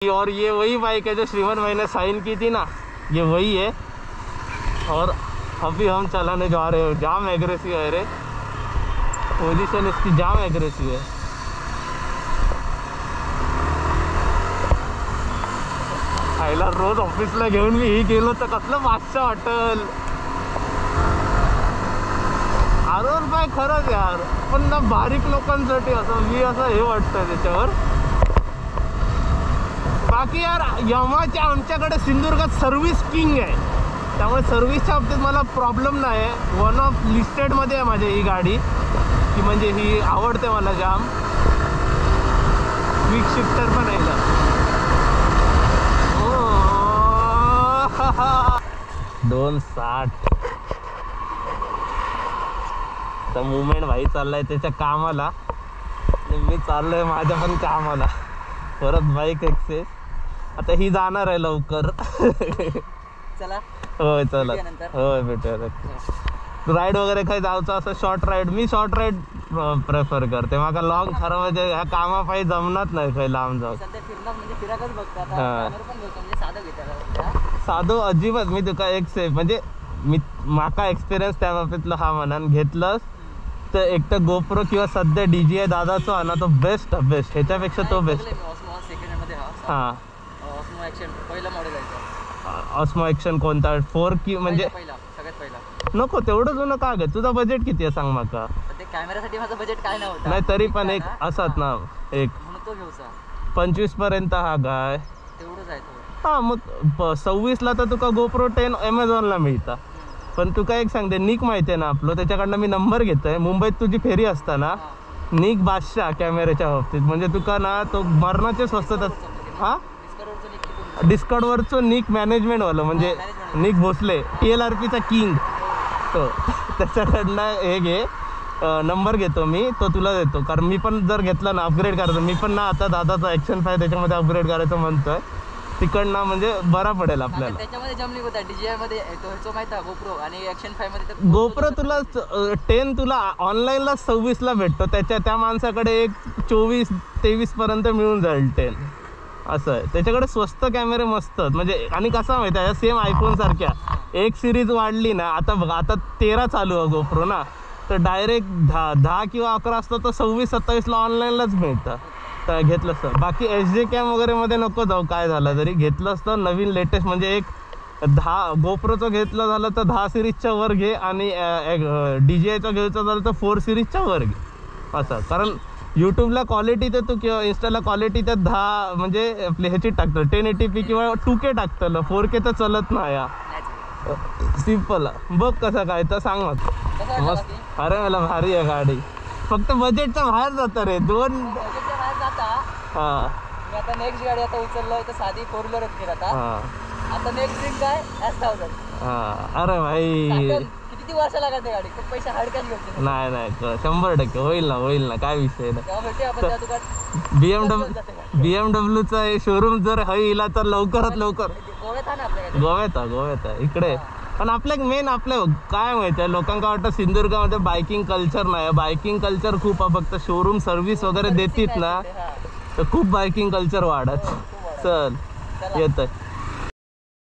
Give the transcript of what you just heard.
और ये वही बाइक है जो श्रीमान भाई ने साइन की थी ना, ये वही है। और अभी हम चलाने जा रहे हो। जाम एग्रेसिव है रे, पोजीशन इसकी जाम एग्रेसिव है। आईला रोज ऑफिसला घेऊन मी ही गेलो तर कसलं मागचं वाटल। आरोन बाय खरंच यार, पण ना बारीक लोकांसाठी असं मी असं हे वाटतं त्याच्यावर। बाकी यार यामाच्या आमच्याकडे सिंधुदुर्गात सर्व्हिस किंग आहे, त्यामुळे सर्व्हिसच्या बाबतीत मला प्रॉब्लेम नाही आहे। वन ऑफ लिस्टेडमध्ये आहे माझी ही गाडी, की म्हणजे ही आवडते मला जाम। क्विक शिफ्टर पण आहे ना। 260 तर मुवमेंट भाई चाललाय त्याच्या कामाला आणि मी चाललोय माझ्या पण कामाला। परत बाईक एक्सेस आता ही जाणार आहे लवकर। चला होय चला, होय भेटूया। राईड वगैरे काही जायचं असं शॉर्ट राईड, मी शॉर्ट राईड प्रेफर करते। मला लॉंग खरं म्हणजे ह्या कामापायी जमणार नाही काही लांब जाऊ। साधो अजिबात मी तुका एक सेफ म्हणजे मी माका एक्सपिरियन्स त्या बाबतीतलं हा म्हणान घेतलंस तर एक तर गोप्रो किंवा सध्या DJI दादाचा आहे ना तो बेस्ट ह्याच्यापेक्षा तो बेस्ट। हां ऑस्मो ॲक्शन कोणता 4 की म्हणजे नको तेवढं जुनं का ग? तुझं बजेट किती आहे सांग माका? कॅमेरासाठी माझं बजेट काय नव्हतं, नाही तरी पण एक असत ना एक 25 पर्यंत हा काय तेवढंच आहे। हां मग 26 ला तर तुका गोप्रो 10 Amazonला मिळता। पण तुका एक सांगते, निक माहिती आहे ना आपलं, त्याच्याकडनं मी नंबर घेतोय। मुंबईत तुझी फेरी असताना निक बादशाह कॅमेऱ्याच्या बाबतीत म्हणजे तुका ना तो मरणाचे स्वस्त। हां डिस्कॉर्डवरचं निक मॅनेजमेंटवालं म्हणजे निक भोसले TLRPचा किंग, तो त्याच्याकडनं हे घे नंबर घेतो मी, तो तुला देतो। कारण मी पण जर घेतला ना अपग्रेड करायचं, मी पण ना आता दादाचा ॲक्शन 5 त्याच्यामध्ये अपग्रेड करायचं म्हणतोय तिकडनं, म्हणजे बरा पडेल आपल्याला। त्याच्यामध्ये जमली होता DJI मध्ये तो माहिती आहे गोप्रो आणि ॲक्शन 5 मध्ये गोप्रो तुला 10 तुला ऑनलाईनला 26 ला भेटतो, त्या माणसाकडे एक 24-23 पर्यंत मिळून जाईल 10 असं आहे। त्याच्याकडे स्वस्त कॅमेरे मस्त म्हणजे। आणि कसा माहिती आहे सेम आयफोन सारख्या एक सिरीज वाढली ना, आता बघा आता 13 चालू आहे गोप्रो ना, तर डायरेक्ट 10 किंवा 11 असतं तर 26-27 ला ऑनलाईनलाच मिळतं तर घेतलं असतं। बाकी SD कॅम वगैरे मध्ये नको जाऊ, काय झालं तरी घेतलं असतं नवीन लेटेस्ट म्हणजे एक 10 गोप्रोचं घेतलं झालं तर 10 सिरीजच्या वर घे आणि DJIचं घ्यायचं झालं तर 4 सिरीजच्या वर घे असं। कारण यूट्यूबला क्वालिटी तर तू किंवा इंस्टाला क्वालिटी तर 10 म्हणजे आपली ह्याची टाकतं 1080p किंवा 2K टाकतं, 4K तर चलत नाही या सिम्पल। बघ कसं काय तर सांग मग मस्त। अरे मला भारी आहे गाडी, फक्त बजेटच्या बाहेर जातं रे 2। हां मी आता नेक्स्ट गाडी आता उचललोय तर साधी 4 व्हीलरच केली आता नेक्स्ट ड्रीम काय S1000। हां अरे भाई किती वर्ष लागत आहे गाडी, खूप पैसे हार्ड कॅश घेतो। नाही 100% होईल ना काय विषय नाही। BMW चा शोरूम जर होईल तर लवकरात लवकर गोव्यात आहे इकडे। पण आपल्या मेन आपल्या काय माहिती आहे लोकांना वाटतं सिंधुदुर्गामध्ये बायकिंग कल्चर नाही, बायकिंग कल्चर खूप आहे, फक्त शोरूम सर्व्हिस वगैरे देतात ना तर खूप बायकिंग कल्चर वाढत। चल येतंय